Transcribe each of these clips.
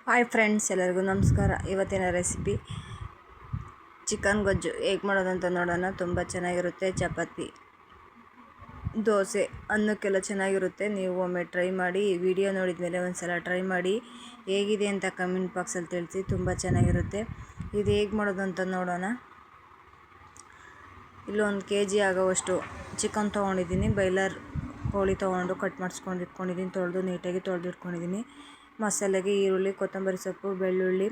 Hi friends, ಎಲ್ಲರಿಗೂ ನಮಸ್ಕಾರ. ಇವತ್ತಿನ ರೆಸಿಪಿ ಚಿಕನ್ ಗೊಜ್ಜು ಹೇಗೆ ಮಾಡೋದು ಅಂತ ನೋಡೋಣ. ತುಂಬ ಚೆನ್ನಾಗಿರುತ್ತೆ. ಚಪಾತಿ, ದೋಸೆ, ಅನ್ನಕ್ಕೆಲ್ಲ ಚೆನ್ನಾಗಿರುತ್ತೆ. ನೀವು ಒಮ್ಮೆ ಟ್ರೈ ಮಾಡಿ. ಈ ವಿಡಿಯೋ ನೋಡಿದ ಮೇಲೆ ಒಂದು ಸಲ ಟ್ರೈ ಮಾಡಿ. ಹೇಗಿದೆ ಅಂತ ಕಮೆಂಟ್ ಬಾಕ್ಸಲ್ಲಿ ತಿಳಿಸಿ. ತುಂಬ ಚೆನ್ನಾಗಿರುತ್ತೆ. ಇದು ಹೇಗೆ ಮಾಡೋದು ಅಂತ ನೋಡೋಣ. ಇಲ್ಲೊಂದು kg ಆಗೋವಷ್ಟು ಚಿಕನ್ ತೊಗೊಂಡಿದ್ದೀನಿ. ಬಾಯ್ಲರ್ ಕೋಳಿ ತೊಗೊಂಡು ಕಟ್ ಮಾಡಿಸ್ಕೊಂಡು ಇಟ್ಕೊಂಡಿದ್ದೀನಿ. ನೀಟಾಗಿ ತೊಳೆದಿಟ್ಕೊಂಡಿದ್ದೀನಿ. ಮಸಾಲೆಗೆ ಈರುಳ್ಳಿ, ಕೊತ್ತಂಬರಿ ಸೊಪ್ಪು, ಬೆಳ್ಳುಳ್ಳಿ,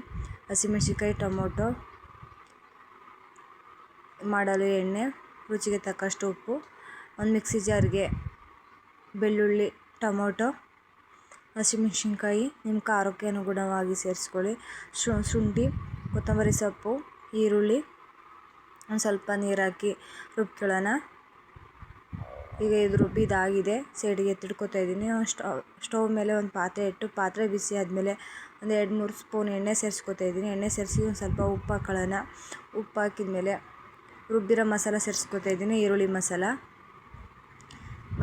ಹಸಿಮೆಣಸಿನ್ಕಾಯಿ, ಟೊಮೊಟೊ, ಮಾಡಲು ಎಣ್ಣೆ, ರುಚಿಗೆ ತಕ್ಕಷ್ಟು ಉಪ್ಪು, ಒಂದು ಮಿಕ್ಸಿ ಜಾರ್ಗೆ ಬೆಳ್ಳುಳ್ಳಿ, ಟೊಮೊಟೊ, ಹಸಿಮೆಣಸಿನ್ಕಾಯಿ ನಿಮ್ಮ ಖಾರಕ್ಕೆ ಅನುಗುಣವಾಗಿ ಸೇರಿಸ್ಕೊಳ್ಳಿ. ಶುಂಠಿ, ಕೊತ್ತಂಬರಿ ಸೊಪ್ಪು, ಈರುಳ್ಳಿ, ಒಂದು ಸ್ವಲ್ಪ ನೀರು ಹಾಕಿ ರುಬ್ಕೊಳ್ಳೋಣ. ಈಗ ಇದು ರುಬ್ಬಿದಾಗಿದೆ. ಸೈಡಿಗೆ ಎತ್ತಿಟ್ಕೊತಾ ಇದ್ದೀನಿ. ಸ್ಟವ್ ಮೇಲೆ ಒಂದು ಪಾತ್ರೆ ಇಟ್ಟು ಪಾತ್ರೆ ಬಿಸಿ ಆದಮೇಲೆ ಒಂದು 2-3 ಸ್ಪೂನ್ ಎಣ್ಣೆ ಸೇರಿಸ್ಕೊತಾ ಇದ್ದೀನಿ. ಎಣ್ಣೆ ಸೇರಿಸಿ ಒಂದು ಸ್ವಲ್ಪ ಉಪ್ಪು ಹಾಕೊಳ್ಳೋಣ. ಉಪ್ಪು ಹಾಕಿದ್ಮೇಲೆ ರುಬ್ಬಿರೋ ಮಸಾಲ ಸೇರಿಸ್ಕೊತಾ ಇದ್ದೀನಿ. ಈರುಳ್ಳಿ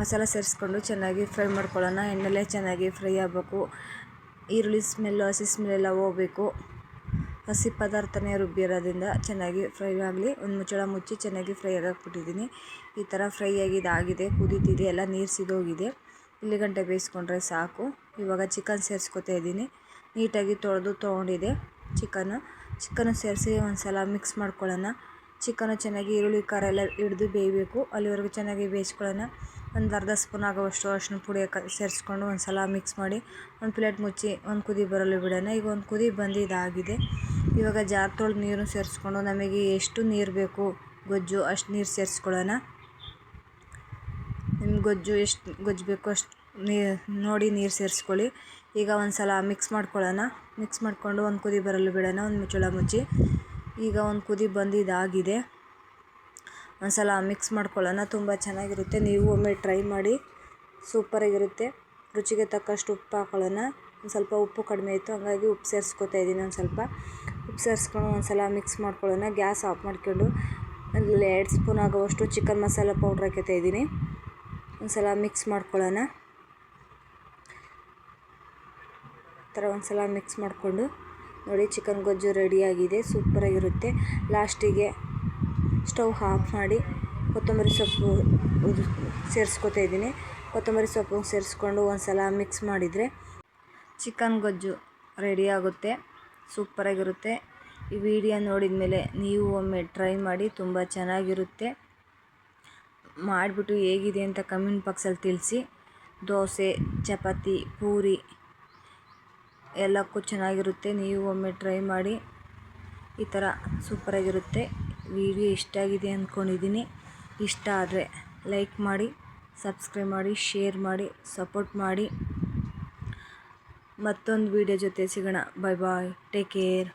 ಮಸಾಲ ಸೇರಿಸ್ಕೊಂಡು ಚೆನ್ನಾಗಿ ಫ್ರೈ ಮಾಡ್ಕೊಳ್ಳೋಣ. ಎಣ್ಣೆಲೇ ಚೆನ್ನಾಗಿ ಫ್ರೈ ಆಗಬೇಕು. ಈರುಳ್ಳಿ ಸ್ಮೆಲ್ಲು, ಹಸಿ ಸ್ಮೆಲ್ಲೆಲ್ಲ ಹೋಗಬೇಕು. ಹಸಿ ಪದಾರ್ಥನೇ ರುಬ್ಬಿರೋದ್ರಿಂದ ಚೆನ್ನಾಗಿ ಫ್ರೈ ಆಗಲಿ. ಒಂದು ಮುಚ್ಚಳ ಮುಚ್ಚಿ ಚೆನ್ನಾಗಿ ಫ್ರೈ ಆಗಾಕ್ಬಿಟ್ಟಿದ್ದೀನಿ. ಈ ಥರ ಫ್ರೈ ಆಗಿದಾಗಿದೆ. ಕುದೀತಿದೆ, ಎಲ್ಲ ನೀರು ಸಿದೋಗಿದೆ. ಇಲ್ಲಿ ಗಂಟೆ ಬೇಯಿಸ್ಕೊಂಡ್ರೆ ಸಾಕು. ಇವಾಗ ಚಿಕನ್ ಸೇರಿಸ್ಕೊತಾ ಇದ್ದೀನಿ. ನೀಟಾಗಿ ತೊಗೊಂಡಿದೆ ಚಿಕನ್ನು ಸೇರಿಸಿ ಒಂದು ಸಲ ಮಿಕ್ಸ್ ಮಾಡ್ಕೊಳ್ಳೋಣ. ಚಿಕನ್ನು ಚೆನ್ನಾಗಿ ಈರುಳ್ಳಿ ಖಾರ ಎಲ್ಲ ಹಿಡಿದು ಬೇಯಬೇಕು. ಅಲ್ಲಿವರೆಗೂ ಚೆನ್ನಾಗಿ ಬೇಯಿಸ್ಕೊಳ್ಳೋಣ. ಒಂದು ಅರ್ಧ ಸ್ಪೂನ್ ಆಗೋವಷ್ಟು ಅರಿಶಿನ ಪುಡಿ ಸೇರಿಸ್ಕೊಂಡು ಒಂದು ಸಲ ಮಿಕ್ಸ್ ಮಾಡಿ ಒಂದು ಪ್ಲೇಟ್ ಮುಚ್ಚಿ ಒಂದು ಕುದಿ ಬರಲು ಬಿಡೋಣ. ಈಗ ಒಂದು ಕುದಿ ಬಂದಿದ್ದಾಗಿದೆ. ಇವಾಗ ಜಾರ್ ತೊಳೆದು ನೀರು ಸೇರಿಸ್ಕೊಂಡು ನಮಗೆ ಎಷ್ಟು ನೀರು ಬೇಕು ಗೊಜ್ಜು ಅಷ್ಟು ನೀರು ಸೇರಿಸ್ಕೊಳ್ಳೋಣ. ನಿಮ್ಗೆ ಗೊಜ್ಜು ಬೇಕು ಅಷ್ಟು ನೋಡಿ ನೀರು ಸೇರಿಸ್ಕೊಳ್ಳಿ. ಈಗ ಒಂದು ಸಲ ಮಿಕ್ಸ್ ಮಾಡ್ಕೊಳ್ಳೋಣ. ಮಿಕ್ಸ್ ಮಾಡಿಕೊಂಡು ಒಂದು ಕುದಿ ಬರಲು ಬಿಡೋಣ. ಒಂದು ಮುಚ್ಚಳ ಮುಚ್ಚಿ. ಈಗ ಒಂದು ಕುದಿ ಬಂದಿದ್ದಾಗಿದೆ. ಒಂದು ಸಲ ಮಿಕ್ಸ್ ಮಾಡ್ಕೊಳ್ಳೋಣ. ತುಂಬ ಚೆನ್ನಾಗಿರುತ್ತೆ. ನೀವು ಒಮ್ಮೆ ಟ್ರೈ ಮಾಡಿ. ಸೂಪರಾಗಿರುತ್ತೆ. ರುಚಿಗೆ ತಕ್ಕಷ್ಟು ಉಪ್ಪು ಹಾಕೊಳ್ಳೋಣ. ಒಂದು ಸ್ವಲ್ಪ ಉಪ್ಪು ಕಡಿಮೆ ಇತ್ತು, ಹಾಗಾಗಿ ಉಪ್ಪು ಸೇರಿಸ್ಕೊತಾ ಇದ್ದೀನಿ. ಒಂದು ಸ್ವಲ್ಪ ಉಪ್ಪು ಸೇರಿಸ್ಕೊಂಡು ಒಂದು ಸಲ ಮಿಕ್ಸ್ ಮಾಡ್ಕೊಳ್ಳೋಣ. ಗ್ಯಾಸ್ ಆಫ್ ಮಾಡ್ಕೊಂಡು ಅಲ್ಲಿ 2 ಸ್ಪೂನ್ ಆಗುವಷ್ಟು ಚಿಕನ್ ಮಸಾಲ ಪೌಡ್ರ್ ಹಾಕ್ತಾ ಇದ್ದೀನಿ. ಒಂದು ಸಲ ಮಿಕ್ಸ್ ಮಾಡ್ಕೊಳ್ಳೋಣ. ಈ ಥರ ಒಂದು ಸಲ ಮಿಕ್ಸ್ ಮಾಡಿಕೊಂಡು ನೋಡಿ, ಚಿಕನ್ ಗೊಜ್ಜು ರೆಡಿಯಾಗಿದೆ. ಸೂಪರಾಗಿರುತ್ತೆ. ಲಾಸ್ಟಿಗೆ ಸ್ಟವ್ ಆಫ್ ಮಾಡಿ ಕೊತ್ತಂಬರಿ ಸೊಪ್ಪು ಸೇರಿಸ್ಕೊತಾ ಇದ್ದೀನಿ. ಕೊತ್ತಂಬರಿ ಸೊಪ್ಪು ಸೇರಿಸ್ಕೊಂಡು ಒಂದು ಸಲ ಮಿಕ್ಸ್ ಮಾಡಿದರೆ ಚಿಕನ್ ಗೊಜ್ಜು ರೆಡಿಯಾಗುತ್ತೆ. ಸೂಪರಾಗಿರುತ್ತೆ. ಈ ವಿಡಿಯೋ ನೋಡಿದ ಮೇಲೆ ನೀವು ಒಮ್ಮೆ ಟ್ರೈ ಮಾಡಿ. ತುಂಬ ಚೆನ್ನಾಗಿರುತ್ತೆ. ಮಾಡಿಬಿಟ್ಟು ಹೇಗಿದೆ ಅಂತ ಕಮೆಂಟ್ ಬಾಕ್ಸಲ್ಲಿ ತಿಳಿಸಿ. ದೋಸೆ, ಚಪಾತಿ, ಪೂರಿ ಎಲ್ಲಕ್ಕೂ ಚೆನ್ನಾಗಿರುತ್ತೆ. ನೀವು ಒಮ್ಮೆ ಟ್ರೈ ಮಾಡಿ. ಈ ಥರ ಸೂಪರಾಗಿರುತ್ತೆ. ವಿಡಿಯೋ ಇಷ್ಟ ಆಗಿದೆ ಅಂದ್ಕೊಂಡಿದ್ದೀನಿ. ಇಷ್ಟ ಆದರೆ ಲೈಕ್ ಮಾಡಿ, ಸಬ್ಸ್ಕ್ರೈಬ್ ಮಾಡಿ, ಶೇರ್ ಮಾಡಿ, ಸಪೋರ್ಟ್ ಮಾಡಿ. ಮತ್ತೊಂದು ವಿಡಿಯೋ ಜೊತೆ ಸಿಗೋಣ. Bye bye. Take care.